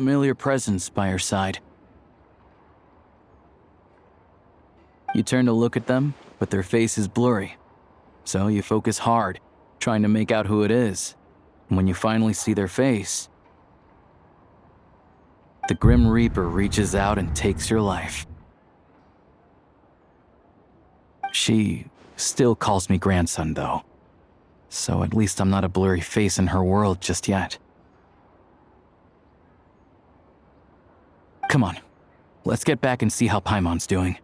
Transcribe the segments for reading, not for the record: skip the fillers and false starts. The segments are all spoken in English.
familiar presence by her side. You turn to look at them, but their face is blurry. So you focus hard, trying to make out who it is. And when you finally see their face, the Grim Reaper reaches out and takes your life. She still calls me grandson, though. So at least I'm not a blurry face in her world just yet. Come on, let's get back and see how Paimon's doing.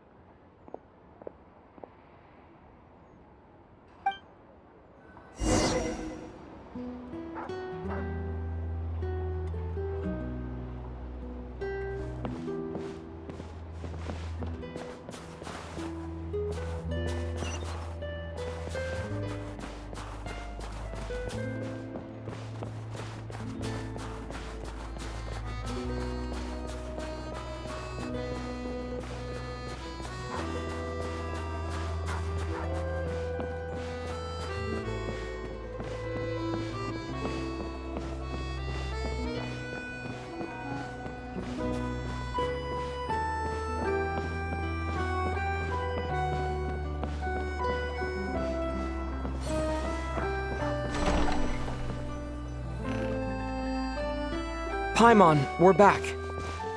Paimon, we're back.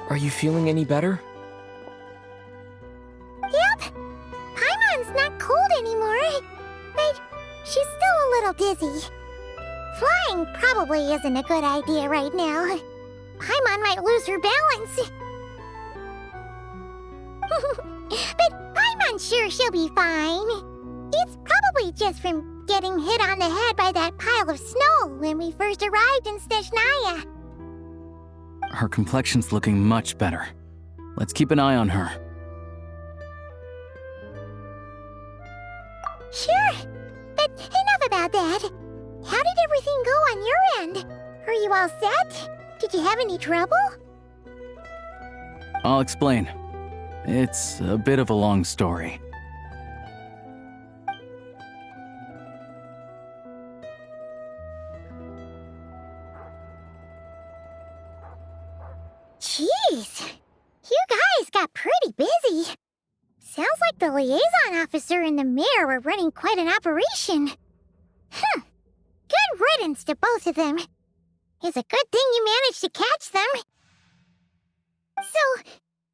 Are you feeling any better? Yep. Paimon's not cold anymore, but she's still a little dizzy. Flying probably isn't a good idea right now. Paimon might lose her balance. But Paimon's sure she'll be fine. It's probably just from getting hit on the head by that pile of snow when we first arrived in Snezhnaya. Her complexion's looking much better. Let's keep an eye on her. Sure, but enough about that. How did everything go on your end? Are you all set? Did you have any trouble? I'll explain. It's a bit of a long story. Jeez, you guys got pretty busy. Sounds like the liaison officer and the mayor were running quite an operation. Good riddance to both of them. It's a good thing you managed to catch them. So,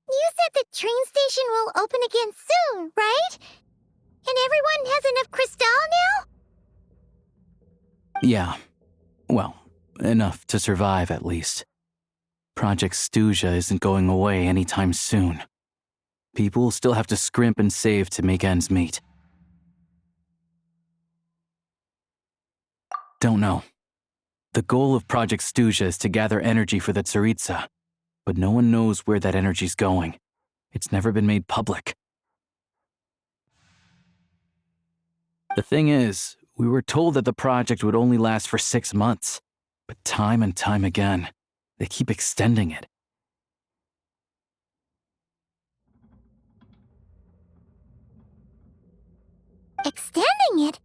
you said the train station will open again soon, right? And everyone has enough crystal now? Yeah. Well, enough to survive at least. Project II-Geo isn't going away anytime soon. People will still have to scrimp and save to make ends meet. Don't know. The goal of Project II-Geo is to gather energy for the Tsaritsa, but no one knows where that energy's going. It's never been made public. The thing is, we were told that the project would only last for 6 months, but time and time again, they keep extending it. Extending it?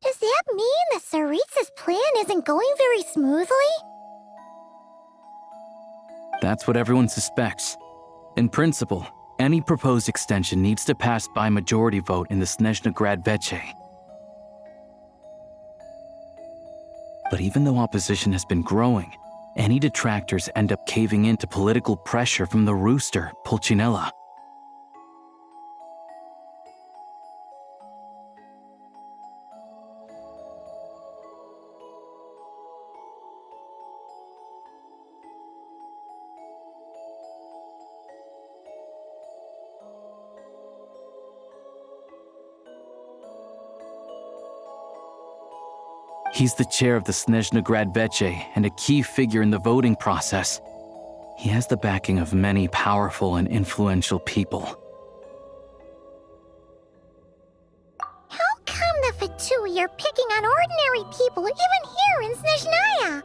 Does that mean the Tsaritsa's plan isn't going very smoothly? That's what everyone suspects. In principle, any proposed extension needs to pass by majority vote in the Snezhna Grad Veche. But even though opposition has been growing, any detractors end up caving in to political pressure from the rooster, Pulcinella. He's the chair of the Snezhna Grad Veche and a key figure in the voting process. He has the backing of many powerful and influential people. How come the Fatui are picking on ordinary people even here in Snezhnaya?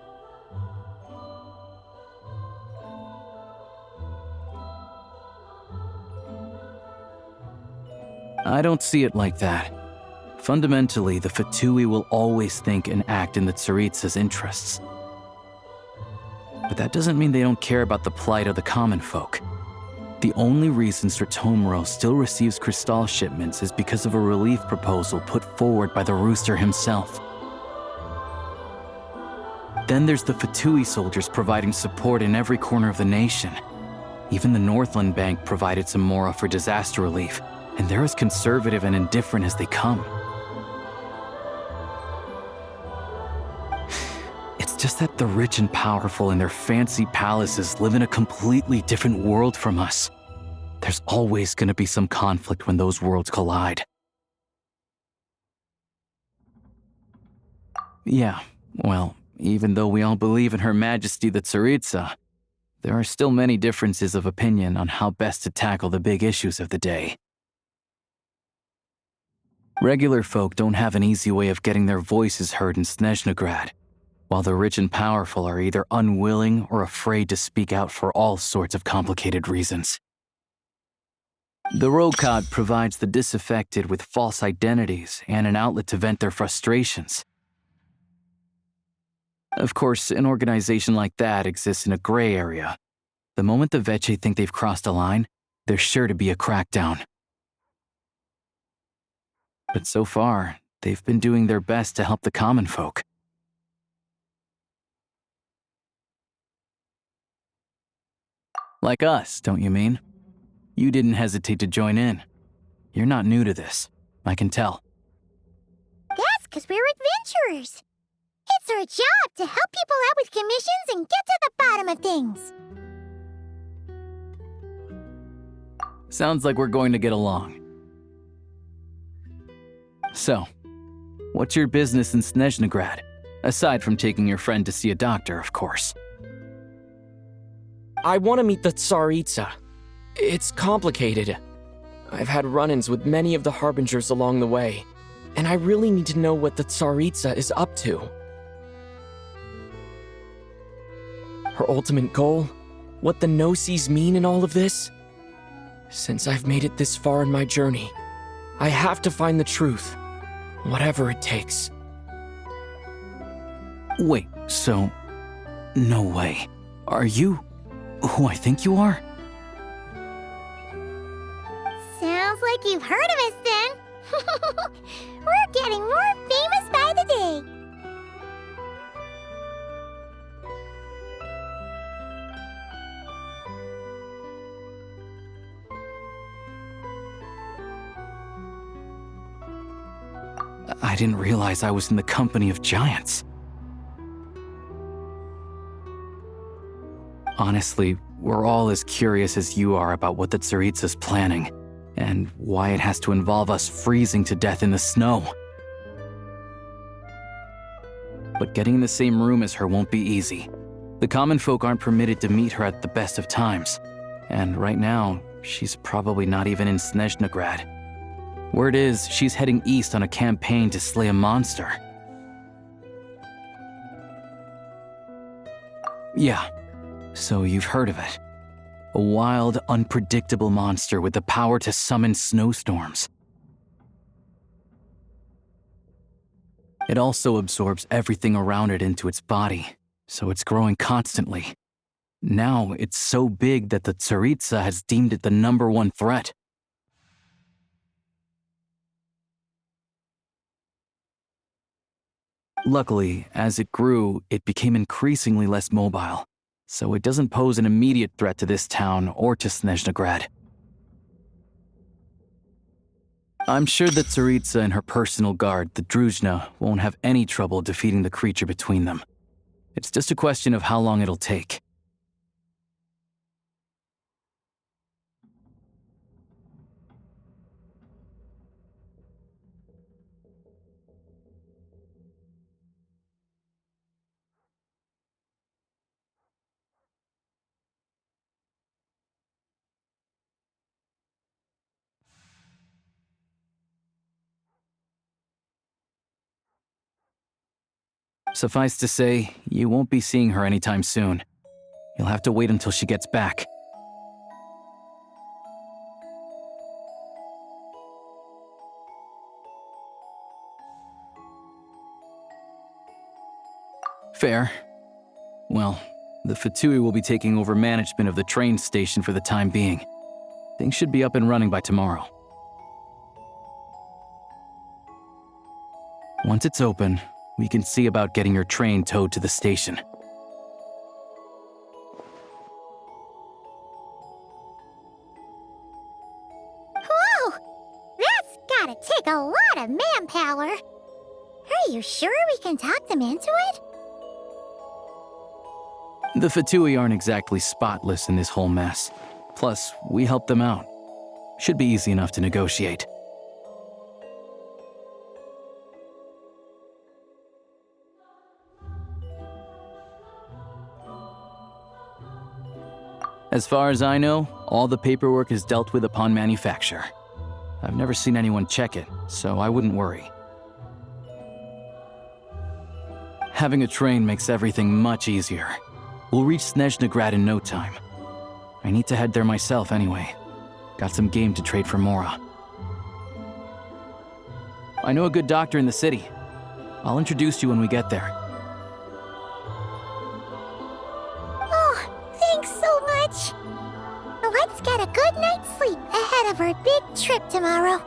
I don't see it like that. Fundamentally, the Fatui will always think and act in the Tsaritsa's interests. But that doesn't mean they don't care about the plight of the common folk. The only reason Sir Tomoro still receives crystal shipments is because of a relief proposal put forward by the Rooster himself. Then there's the Fatui soldiers providing support in every corner of the nation. Even the Northland Bank provided some mora for disaster relief, and they're as conservative and indifferent as they come. It's just that the rich and powerful in their fancy palaces live in a completely different world from us. There's always going to be some conflict when those worlds collide. Yeah, well, even though we all believe in Her Majesty the Tsaritsa, there are still many differences of opinion on how best to tackle the big issues of the day. Regular folk don't have an easy way of getting their voices heard in Snezhnograd, while the rich and powerful are either unwilling or afraid to speak out for all sorts of complicated reasons. The Rokad provides the disaffected with false identities and an outlet to vent their frustrations. Of course, an organization like that exists in a gray area. The moment the Veche think they've crossed a line, there's sure to be a crackdown. But so far, they've been doing their best to help the common folk. Like us, don't you mean? You didn't hesitate to join in. You're not new to this, I can tell. That's because we're adventurers. It's our job to help people out with commissions and get to the bottom of things. Sounds like we're going to get along. So, what's your business in Snezhnograd? Aside from taking your friend to see a doctor, of course. I want to meet the Tsaritsa. It's complicated. I've had run-ins with many of the Harbingers along the way, and I really need to know what the Tsaritsa is up to. Her ultimate goal? What the no-sees mean in all of this? Since I've made it this far in my journey, I have to find the truth, whatever it takes. Wait, so... No way. Are you who I think you are? Sounds like you've heard of us then. We're getting more famous by the day. I didn't realize I was in the company of giants. Honestly, we're all as curious as you are about what the Tsaritsa's planning, and why it has to involve us freezing to death in the snow. But getting in the same room as her won't be easy. The common folk aren't permitted to meet her at the best of times, and right now, she's probably not even in Snezhnograd. Word is, she's heading east on a campaign to slay a monster. Yeah, so you've heard of it. A wild, unpredictable monster with the power to summon snowstorms. It also absorbs everything around it into its body, so it's growing constantly. Now it's so big that the Tsaritsa has deemed it the #1 threat. Luckily, as it grew, it became increasingly less mobile, so it doesn't pose an immediate threat to this town or to Snezhnograd. I'm sure that Tsaritsa and her personal guard, the Druzhna, won't have any trouble defeating the creature between them. It's just a question of how long it'll take. Suffice to say, you won't be seeing her anytime soon. You'll have to wait until she gets back. Fair. Well, The Fatui will be taking over management of the train station for the time being. Things should be up and running by tomorrow. Once it's open, we can see about getting your train towed to the station. Whoa! That's gotta take a lot of manpower. Are you sure we can talk them into it? The Fatui aren't exactly spotless in this whole mess. Plus, we helped them out. Should be easy enough to negotiate. As far as I know, all the paperwork is dealt with upon manufacture. I've never seen anyone check it, so I wouldn't worry. Having a train makes everything much easier. We'll reach Snezhnegrad in no time. I need to head there myself anyway. Got some game to trade for Mora. I know a good doctor in the city. I'll introduce you when we get there. Oh, thanks so much. Let's get a good night's sleep ahead of our big trip tomorrow.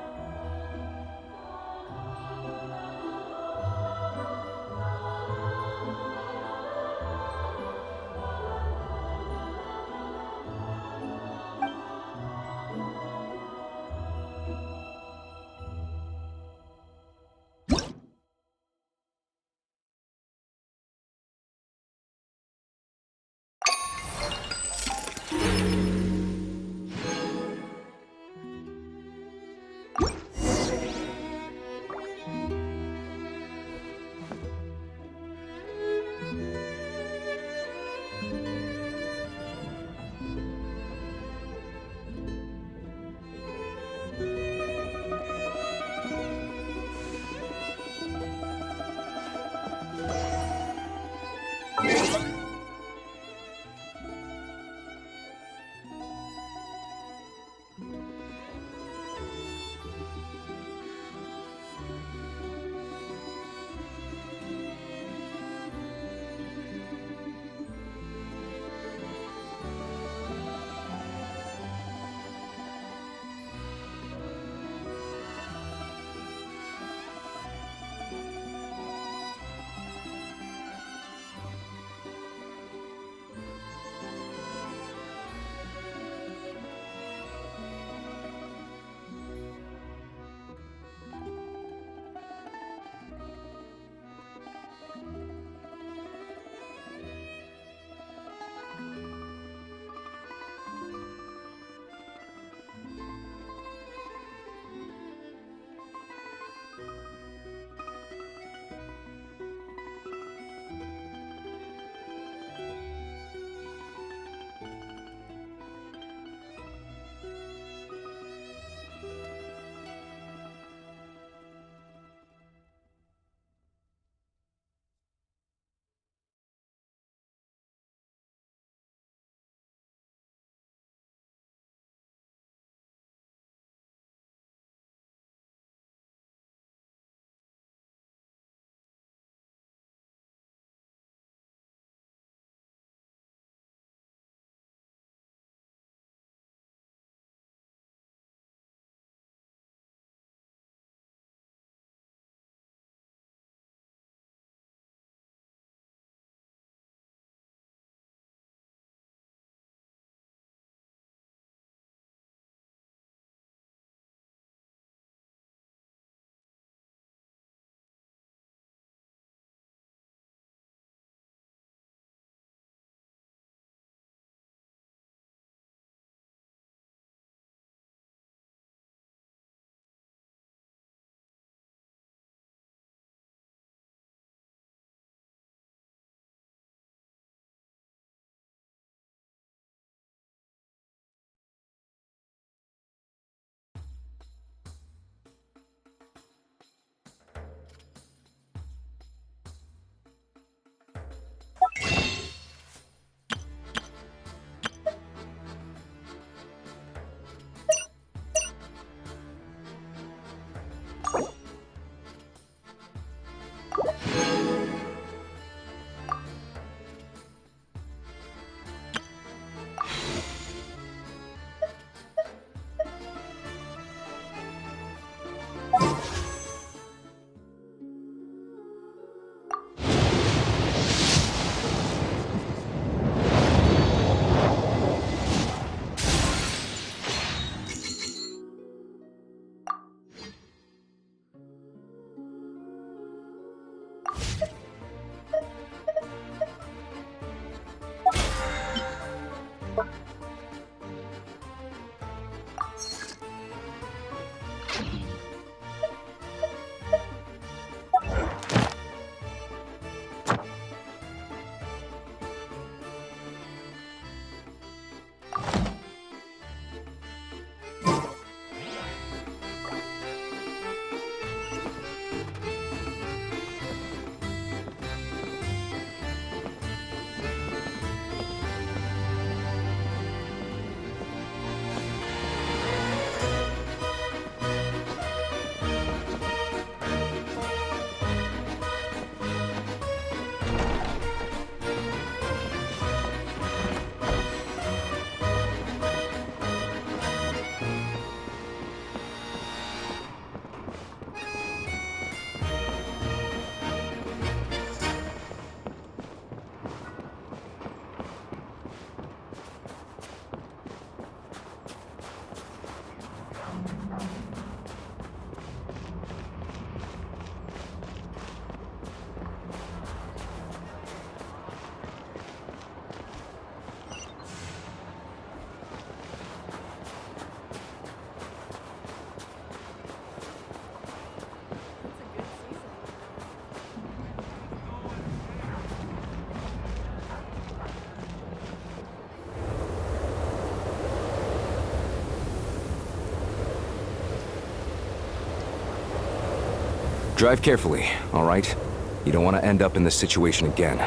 Drive carefully, all right? You don't want to end up in this situation again.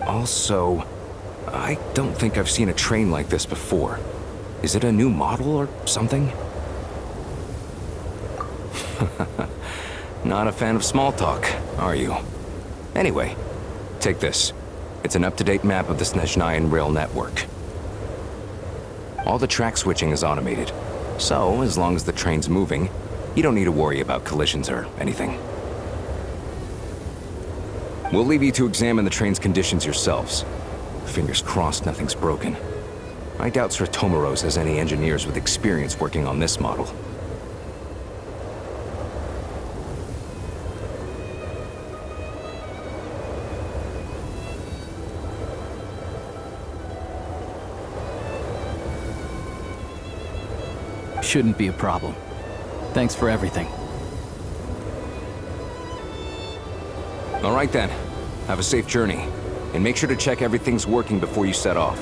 Also, I don't think I've seen a train like this before. Is it a new model or something? Not a fan of small talk, are you? Anyway, take this. It's an up-to-date map of the Snezhnayan rail network. All the track switching is automated, so as long as the train's moving, you don't need to worry about collisions or anything. We'll leave you to examine the train's conditions yourselves. Fingers crossed nothing's broken. I doubt Sir Tomoros has any engineers with experience working on this model. Shouldn't be a problem. Thanks for everything. All right then. Have a safe journey. And make sure to check everything's working before you set off.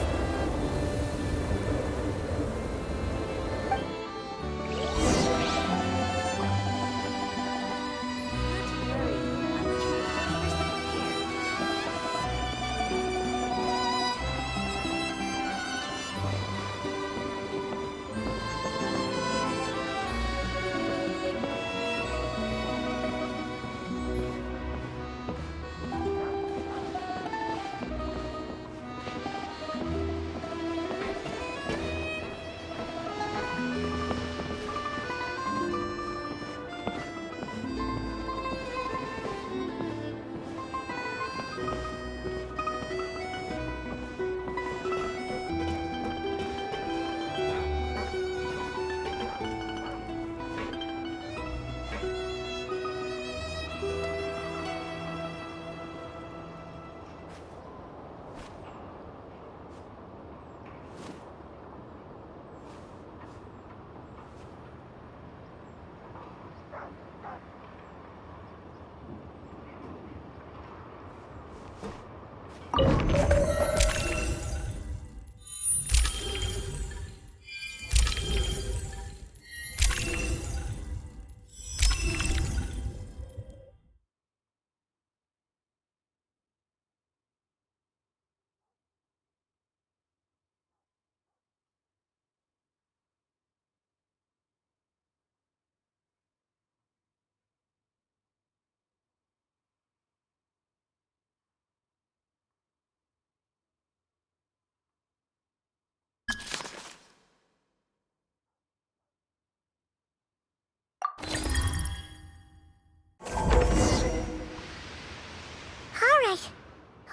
Alright.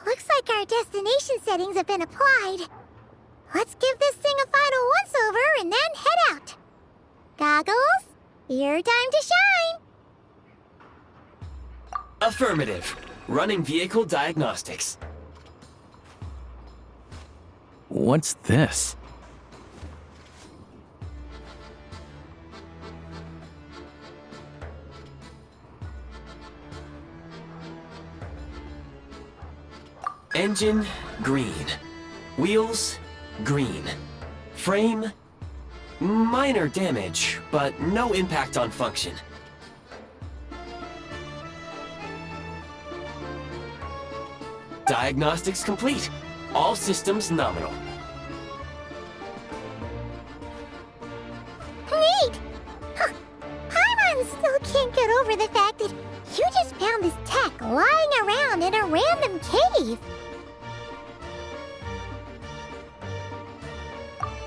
Looks like our destination settings have been applied. Let's give this thing a final once-over and then head out. Goggles, your time to shine! Affirmative. Running vehicle diagnostics. What's this? Engine, green. Wheels, green. Frame, minor damage, but no impact on function. Diagnostics complete. All systems nominal. Neat! Huh. Paimon still can't get over the fact that you just found this tech lying around in a random cave.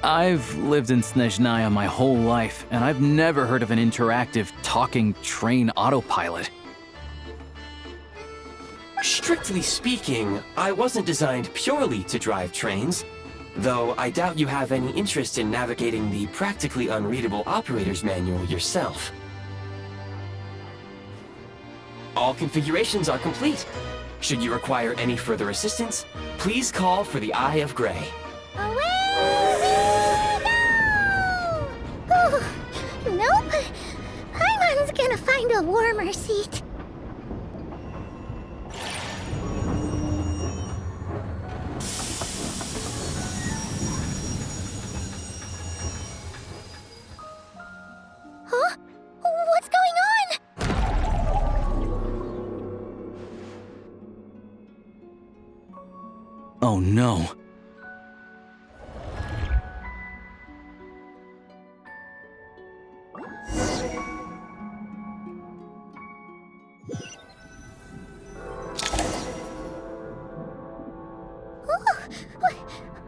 I've lived in Snezhnaya my whole life, and I've never heard of an interactive, talking train autopilot. Strictly speaking, I wasn't designed purely to drive trains, though I doubt you have any interest in navigating the practically unreadable operator's manual yourself. All configurations are complete. Should you require any further assistance, please call for the Eye of Grey. Away we go! Oh, nope. Paimon's gonna find a warmer seat. Huh? What's going Oh no.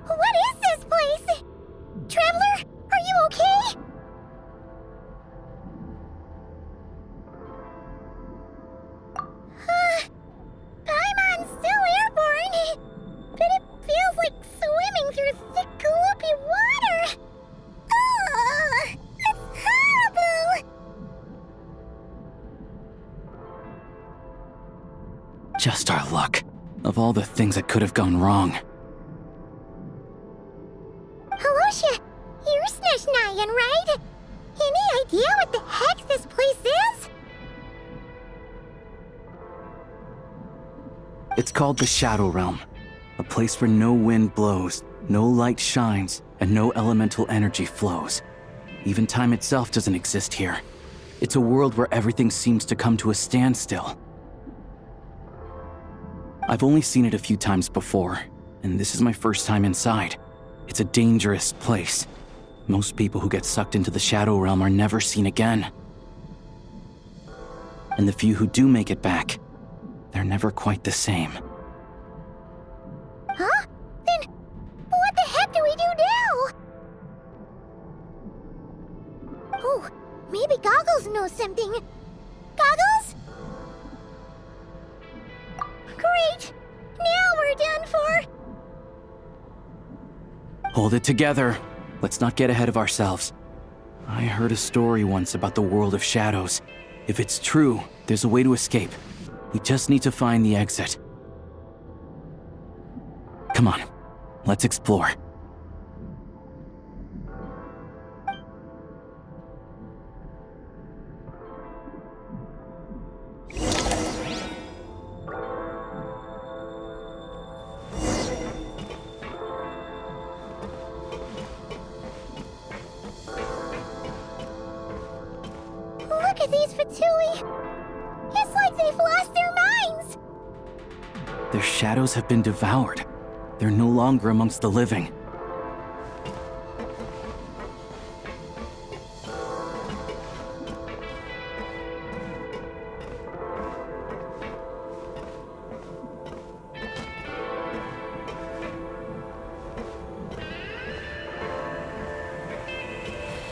What is this place? Traveler, are you okay? Paimon's still airborne, but it feels like swimming through thick, gloopy water. Ugh, it's horrible! Just our luck. Of all the things that could have gone wrong. Halosha, you're Snezhnayan, right? Any idea what the heck this place is? It's called the Shadow Realm. A place where no wind blows, no light shines, and no elemental energy flows. Even time itself doesn't exist here. It's a world where everything seems to come to a standstill. I've only seen it a few times before, and this is my first time inside. It's a dangerous place. Most people who get sucked into the Shadow Realm are never seen again. And the few who do make it back, they're never quite the same. Huh? Then what the heck do we do now? Oh, maybe Goggles knows something. Goggles? Great! Now we're done for! Hold it together. Let's not get ahead of ourselves. I heard a story once about the world of shadows. If it's true, there's a way to escape. We just need to find the exit. Come on, let's explore. Look at these Fatui! It's like they've lost their minds! Their shadows have been devoured. They're no longer amongst the living.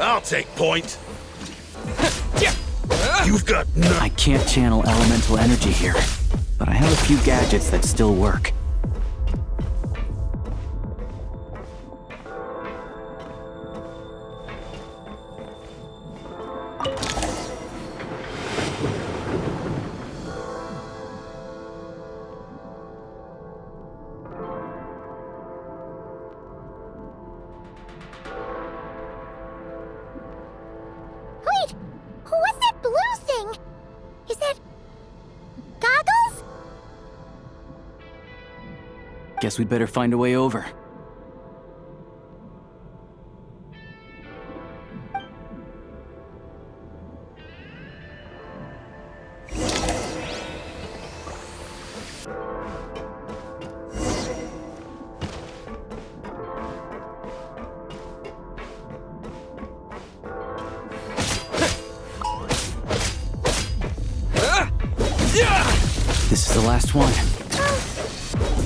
I'll take point. You've got no. I can't channel elemental energy here, but I have a few gadgets that still work. Wait! What's that blue thing? Is that... Goggles? Guess we'd better find a way over. This is the last one.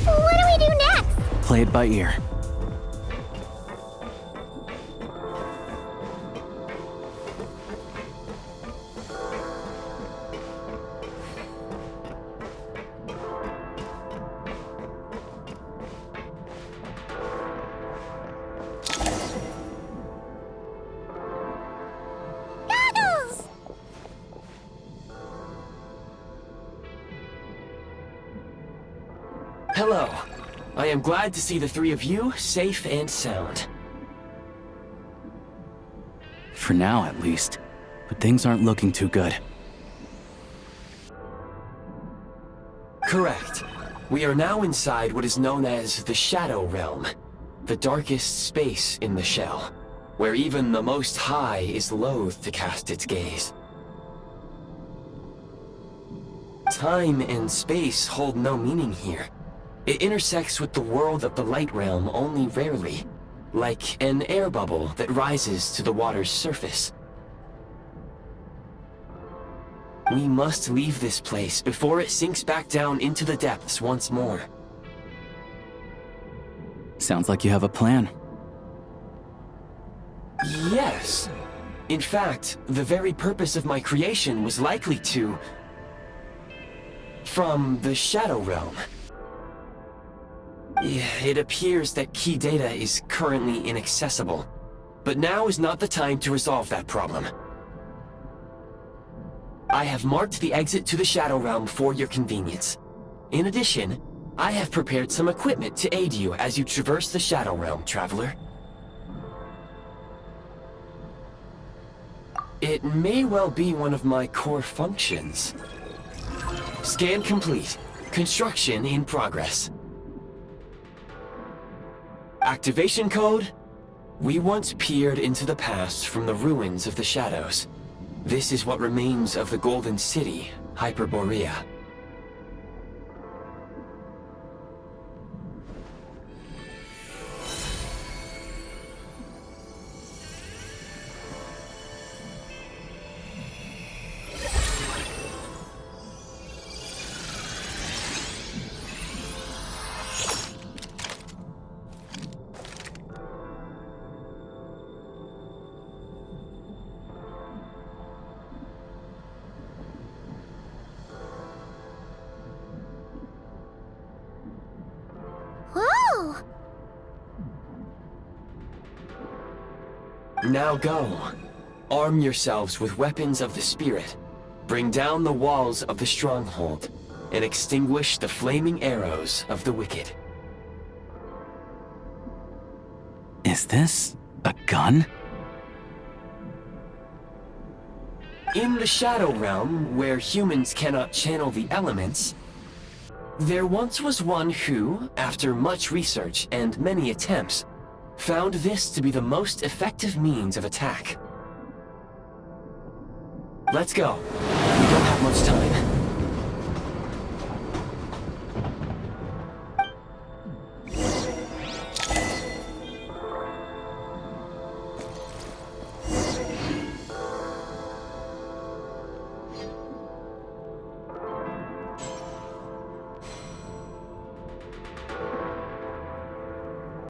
What do we do next? Play it by ear. Goggles! Hello. I am glad to see the three of you safe and sound. For now, at least. But things aren't looking too good. Correct. We are now inside what is known as the Shadow Realm, the darkest space in the shell, where even the Most High is loath to cast its gaze. Time and space hold no meaning here. It intersects with the world of the light realm only rarely, like an air bubble that rises to the water's surface. We must leave this place before it sinks back down into the depths once more. Sounds like you have a plan. Yes. In fact, the very purpose of my creation was likely to... from the Shadow Realm. It appears that key data is currently inaccessible, but now is not the time to resolve that problem. I have marked the exit to the Shadow Realm for your convenience. In addition, I have prepared some equipment to aid you as you traverse the Shadow Realm, Traveler. It may well be one of my core functions. Scan complete. Construction in progress. Activation code? We once peered into the past from the ruins of the Shadows. This is what remains of the Golden City, Hyperborea. Whoa! Now go. Arm yourselves with weapons of the spirit. Bring down the walls of the stronghold, and extinguish the flaming arrows of the wicked. Is this a gun? In the Shadow Realm, where humans cannot channel the elements, there once was one who, after much research and many attempts, found this to be the most effective means of attack. Let's go. We don't have much time.